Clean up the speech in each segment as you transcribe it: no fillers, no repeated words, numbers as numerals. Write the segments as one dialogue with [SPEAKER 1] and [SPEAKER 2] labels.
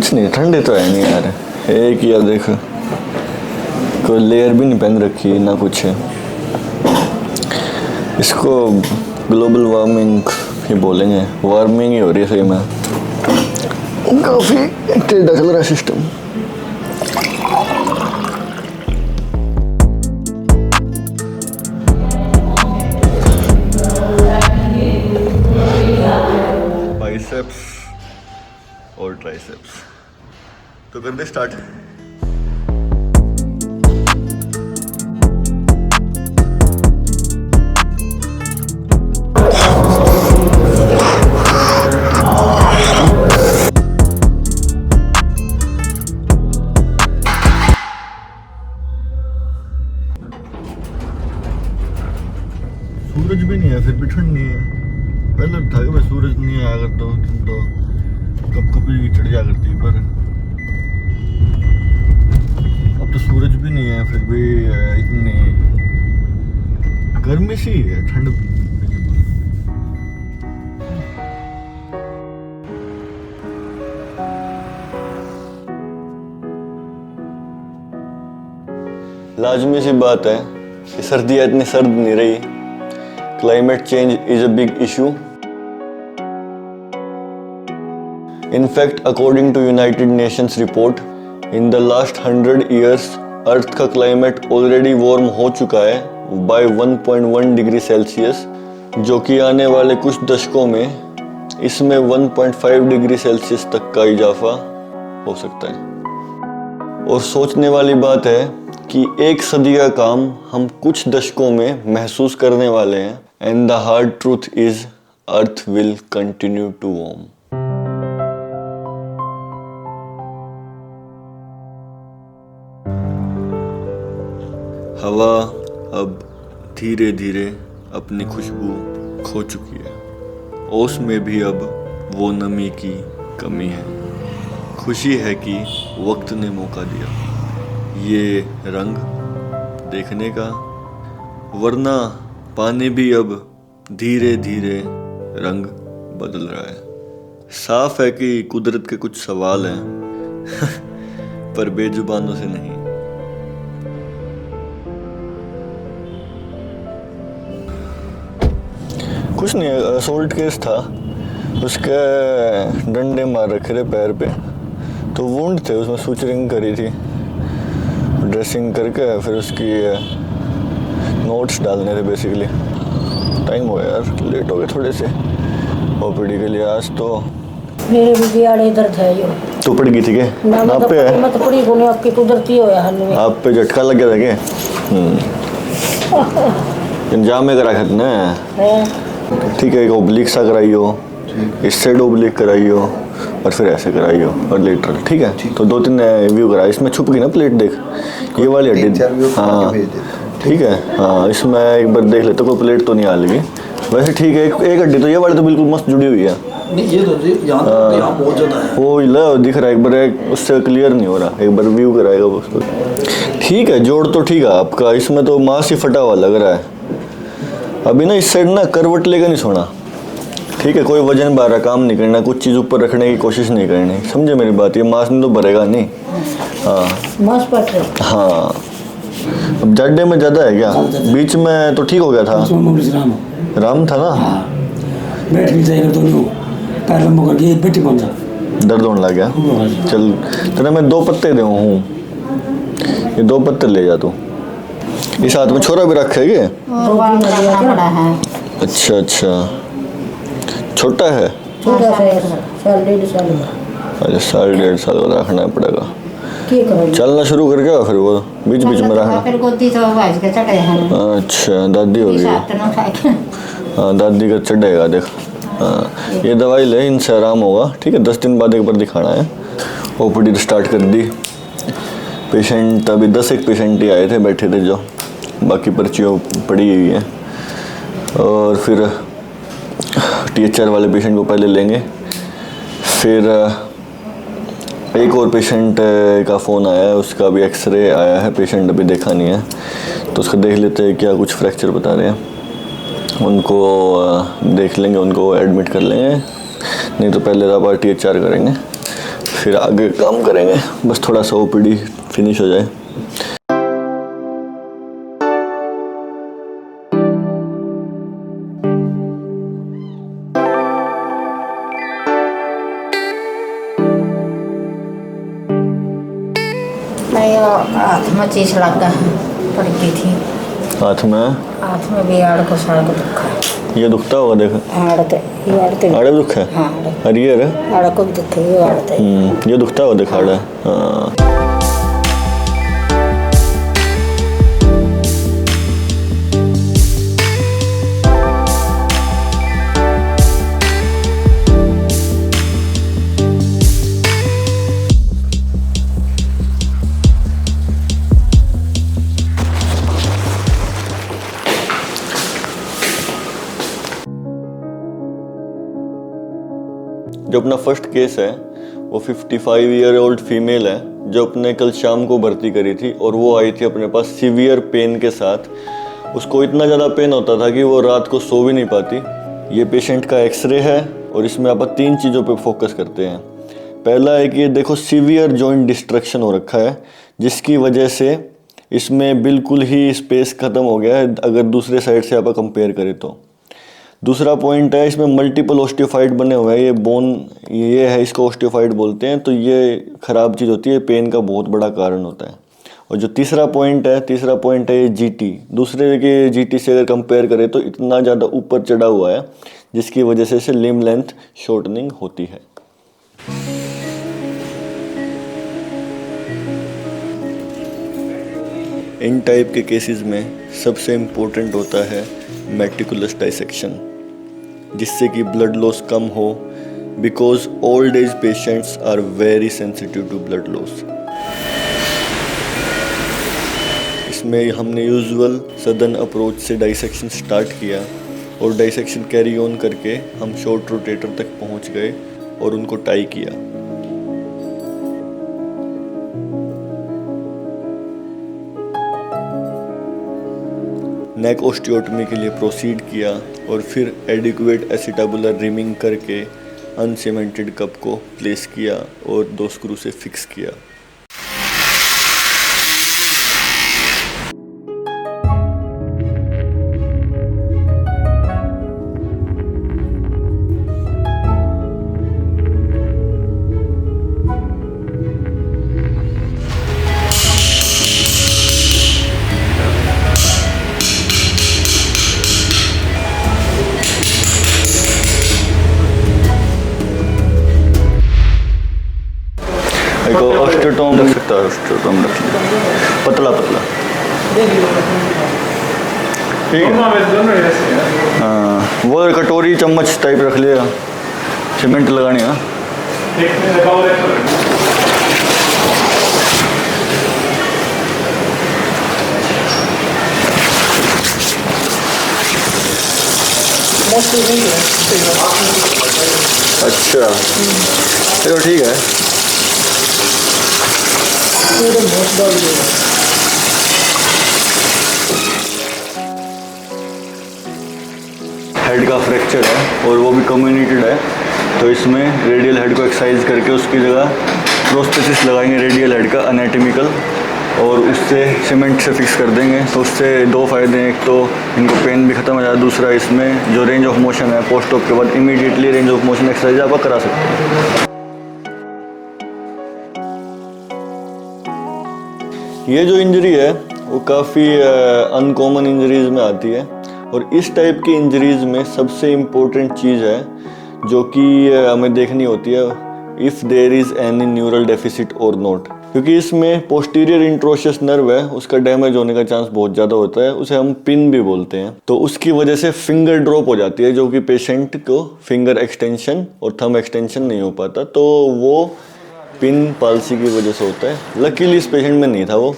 [SPEAKER 1] कुछ नहीं, ठंडे तो है नहीं यार। एक यार देखो, कोई लेयर भी नहीं पहन रखी ना कुछ है। इसको ग्लोबल वार्मिंग ही बोलेंगे, वार्मिंग ही हो रही है सही में। काफ़ी टेढ़ा चल रहा है सिस्टम। बाइसेप्स और ट्राइसेप्स तो कर दे स्टार्ट। सूरज भी नहीं है फिर भी ठंड नहीं है। पहले था कि भाई सूरज नहीं आया करता तो कब कभी चढ़ जा करती, पर अब तो सूरज भी नहीं है फिर भी इतनी गर्मी सी है, ठंड लाजमी सी बात है कि सर्दियाँ इतनी सर्द नहीं रही। Climate change is a big issue. In fact, according to United Nations report, in the last 100 years, Earth का climate already warm हो चुका है by 1.1 डिग्री सेल्सियस, जो कि आने वाले कुछ दशकों में इसमें 1.5 डिग्री सेल्सियस तक का इजाफा हो सकता है। और सोचने वाली बात है कि एक सदी का काम हम कुछ दशकों में महसूस करने वाले हैं। And the hard truth is, Earth will continue to warm. हवा अब धीरे धीरे अपनी खुशबू खो चुकी है। ओस में भी अब वो नमी की कमी है। खुशी है कि वक्त ने मौका दिया ये रंग देखने का, वरना पानी भी अब धीरे धीरे रंग बदल रहा है। साफ है कि कुदरत के कुछ सवाल हैं पर बेजुबानों से नहीं। कुछ नहीं, असोल्ट केस था, उसके डंडे मार रखे थे पैर पे, तो वुंड थे, उसमें सुचरिंग करी थी, ड्रेसिंग करके फिर उसकी नोट्स डालने थे बेसिकली। टाइम हो गया यार, लेट हो गए थोड़े से ओपीडी के लिए। आज तो
[SPEAKER 2] मेरे भी दिहाड़े दर्द है यो।
[SPEAKER 1] तो पड़ गई थी क्या? आप पे है?
[SPEAKER 2] मत पड़ी कोने आपकी कुदरती हो या हल्ले।
[SPEAKER 1] आप पे झटका लग गया था क्या? जाम में करा खतने ठीक है। एक ओब्लिक सा कराई हो, इस साइड ओब्लिक कराई हो और फिर ऐसे कराई हो और लेटरल, ठीक है। तो 2-3 व्यू कराया। इसमें छुप गई ना प्लेट, देख ये वाली हड्डी। हाँ ठीक है, हाँ इसमें एक बार देख लेते, कोई प्लेट तो नहीं आ लगी। वैसे ठीक है, एक हड्डी तो ये वाली तो बिल्कुल मस्त जुड़ी हुई है।
[SPEAKER 3] ये तो यहाँ बहुत ज़्यादा है।
[SPEAKER 1] वो ला दिख रहा है, एक बार उससे क्लियर नहीं हो रहा, एक बार व्यू कराएगा उसको। ठीक है, जोड़ तो ठीक है आपका, इसमें तो मांस ही फटा हुआ लग रहा है। अभी ना इस साइड ना करवट लेकर नहीं सोना, ठीक है। कोई वजन बारह काम नहीं करना, कुछ चीज़ ऊपर रखने की कोशिश नहीं करनी, समझे मेरी बात? ये मांस में तो भरेगा नहीं। हाँ
[SPEAKER 2] मांस पट रहा।
[SPEAKER 1] हाँ, अब जाडे में ज़्यादा है क्या? बीच में तो ठीक हो गया था, राम था ना।
[SPEAKER 3] बैठ भी जाएगा तो नो पैर लंबा कर दिया, बैठी कौन सा
[SPEAKER 1] दर्द होने लग गया। चल तेरा मैं 2 पत्ते दे हूँ, ये 2 पत्ते ले जा तू। इस हाथ में छोरा भी रखा है क्या? अच्छा अच्छा, छोटा है।
[SPEAKER 2] छोटा साल 1.5 साल में।
[SPEAKER 1] अच्छा, 1.5 साल का रखना पड़ेगा। चलना शुरू कर गया फिर वो बीच बीच में रखना। अच्छा, दादी हो गई। हाँ दादी का चढ़ेगा देख। हाँ ये दवाई ले, इनसे आराम होगा, ठीक है। 10 दिन बाद एक बार दिखाना है। ओपीडी स्टार्ट कर दी। पेशेंट अभी 10 पेशेंट ही आए थे, बैठे थे जो, बाकी पर्चियाँ पड़ी हुई हैं। और फिर THR वाले पेशेंट को पहले लेंगे, फिर एक और पेशेंट का फ़ोन आया है, उसका भी एक्सरे आया है, पेशेंट अभी देखा नहीं है, तो उसका देख लेते हैं क्या कुछ फ्रैक्चर बता रहे हैं। उनको देख लेंगे, उनको एडमिट कर लेंगे, नहीं तो पहले दफा THR करेंगे, फिर आगे काम करेंगे, बस थोड़ा सा ओपीडी फिनिश हो जाए।
[SPEAKER 2] नहीं हाथ में चीज लगा पड़ गई थी,
[SPEAKER 1] हाथ में
[SPEAKER 2] भी आड़ को साड़ को दुखा है।
[SPEAKER 1] ये दुखता होगा, देखो
[SPEAKER 2] आड़ते
[SPEAKER 1] आड़े दुख है।
[SPEAKER 2] हाँ
[SPEAKER 1] अरे ये रे,
[SPEAKER 2] आड़ को भी दुखे, ये आड़ते
[SPEAKER 1] ये दुखता होगा, देखा आड़ा। हाँ जो अपना फर्स्ट केस है वो 55 ईयर ओल्ड फीमेल है जो अपने कल शाम को भर्ती करी थी, और वो आई थी अपने पास सीवियर पेन के साथ। उसको इतना ज़्यादा पेन होता था कि वो रात को सो भी नहीं पाती। ये पेशेंट का एक्सरे है और इसमें आप 3 चीज़ों पे फोकस करते हैं। पहला है कि देखो सीवियर जॉइंट डिस्ट्रक्शन हो रखा है, जिसकी वजह से इसमें बिल्कुल ही स्पेस ख़त्म हो गया है अगर दूसरे साइड से आप कंपेयर करें तो। दूसरा पॉइंट है इसमें मल्टीपल ऑस्टियोफाइड बने हुए हैं, ये बोन ये है, इसको ऑस्टियोफाइड बोलते हैं। तो ये ख़राब चीज़ होती है, पेन का बहुत बड़ा कारण होता है। और जो तीसरा पॉइंट है ये जीटी, दूसरे के जीटी से अगर कंपेयर करें तो इतना ज़्यादा ऊपर चढ़ा हुआ है, जिसकी वजह से इसे लिम्ब लेंथ शॉर्टनिंग होती है। इन टाइप के केसेस में सबसे इम्पोर्टेंट होता है मेटिकुलस डाइसेक्शन, जिससे कि ब्लड लॉस कम हो, because old age patients are very sensitive to blood loss. इसमें हमने यूजुअल सदर्न अप्रोच से डाइसेक्शन स्टार्ट किया और डाइसेक्शन कैरी ऑन करके हम शॉर्ट रोटेटर तक पहुंच गए और उनको टाई किया। नेक ऑस्टियोटमी के लिए प्रोसीड किया और फिर एडिक्वेट एसिटाबुलर रिमिंग करके अनसीमेंटेड कप को प्लेस किया और 2 स्क्रू से फिक्स किया। ऑस्टियोटॉम रख सकता है, ऑस्टियोटॉम रख लिया, पतला पतला, ठीक है। हाँ, वो कटोरी चम्मच टाइप रख लिया, सीमेंट लगानी है। अच्छा चलो ठीक है। हेड का फ्रैक्चर है और वो भी कम्युनिटेड है, तो इसमें रेडियल हेड को एक्सरसाइज करके उसकी जगह प्रोस्थेसिस लगाएंगे रेडियल हेड का एनाटॉमिकल, और उससे सीमेंट से फिक्स कर देंगे। तो उससे 2 फ़ायदे हैं, एक तो इनको पेन भी ख़त्म हो जाए, दूसरा इसमें जो रेंज ऑफ मोशन है पोस्ट ऑप के बाद immediately range of motion exercise आप करा सकते हैं। ये जो इंजरी है वो काफ़ी अनकॉमन इंजरीज में आती है, और इस टाइप की इंजरीज में सबसे इम्पोर्टेंट चीज़ है जो कि हमें देखनी होती है, if there is any neural deficit or not, क्योंकि इसमें पोस्टीरियर इंट्रोशियस नर्व है, उसका डैमेज होने का चांस बहुत ज़्यादा होता है, उसे हम पिन भी बोलते हैं। तो उसकी वजह से फिंगर ड्रॉप हो जाती है, जो कि पेशेंट को फिंगर एक्सटेंशन और थंब एक्सटेंशन नहीं हो पाता, तो वो पिन पॉलिसी की वजह से होता है। लकीली इस पेशेंट में नहीं था वो।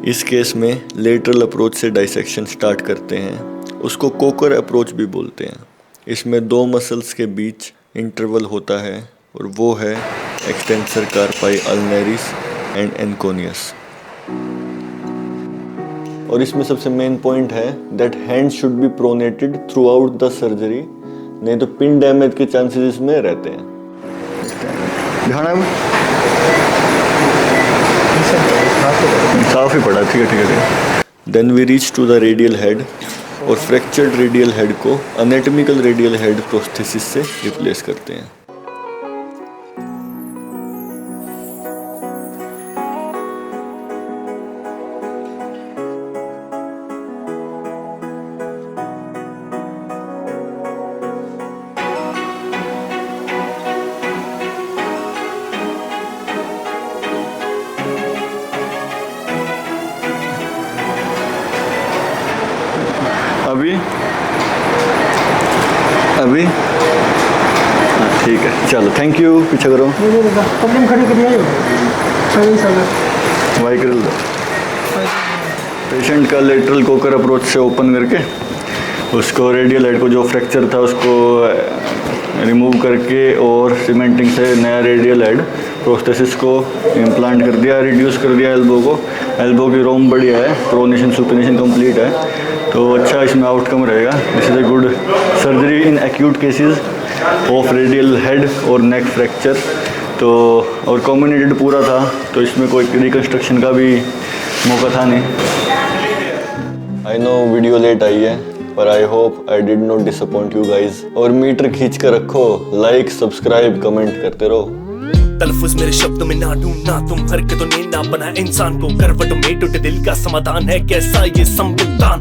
[SPEAKER 1] इस केस में लेटरल अप्रोच से डाइसेक्शन स्टार्ट करते हैं, उसको कोकर अप्रोच भी बोलते हैं। इसमें 2 मसल्स के बीच इंटरवल होता है और वो है एक्सटेंसर कार्पाई अल्नेरिस एंड एनकोनियस। और इसमें सबसे मेन पॉइंट है that hand should be pronated through out the surgery, नहीं तो पिन डैमेज के चांसेस इसमें रहते हैं। ध्यान है साफ ही पड़ा, ठीक है। Then we reach to the radial head, और फ्रैक्चर्ड रेडियल हेड को अनेटमिकल रेडियल हेड प्रोस्थेसिस से रिप्लेस करते हैं। अभी ठीक है, चलो थैंक यू। पीछे करो,
[SPEAKER 3] खड़ी करिए।
[SPEAKER 1] वाई कर दो। पेशेंट का लेटरल कोकर अप्रोच से ओपन करके उसको रेडियल हेड को जो फ्रैक्चर था उसको रिमूव करके और सीमेंटिंग से नया रेडियल हेड प्रोस्थेसिस को इम्प्लांट कर दिया, रिड्यूस कर दिया एल्बो को। एल्बो की रोम बढ़िया है, प्रोनेशन सुपिनेशन कंप्लीट है, तो अच्छा इसमें आउटकम रहेगा। This is a good surgery in acute cases of radial head और नेक फ्रैक्चर। तो और कम्युनिकेटेड पूरा था, तो इसमें कोई रिकन्स्ट्रक्शन का भी मौका था नहीं। आई नो वीडियो लेट आई है, पर I hope I did not disappoint you guys. और मीटर खींच कर रखो, लाइक सब्सक्राइब कमेंट करते रहो।
[SPEAKER 4] तलफ़ुज़ मेरे शब्दों में ना ढूंढना, तुम हरकतों ने ना बना इंसान को। करवटों में टूटे दिल का समाधान है कैसा ये संविधान।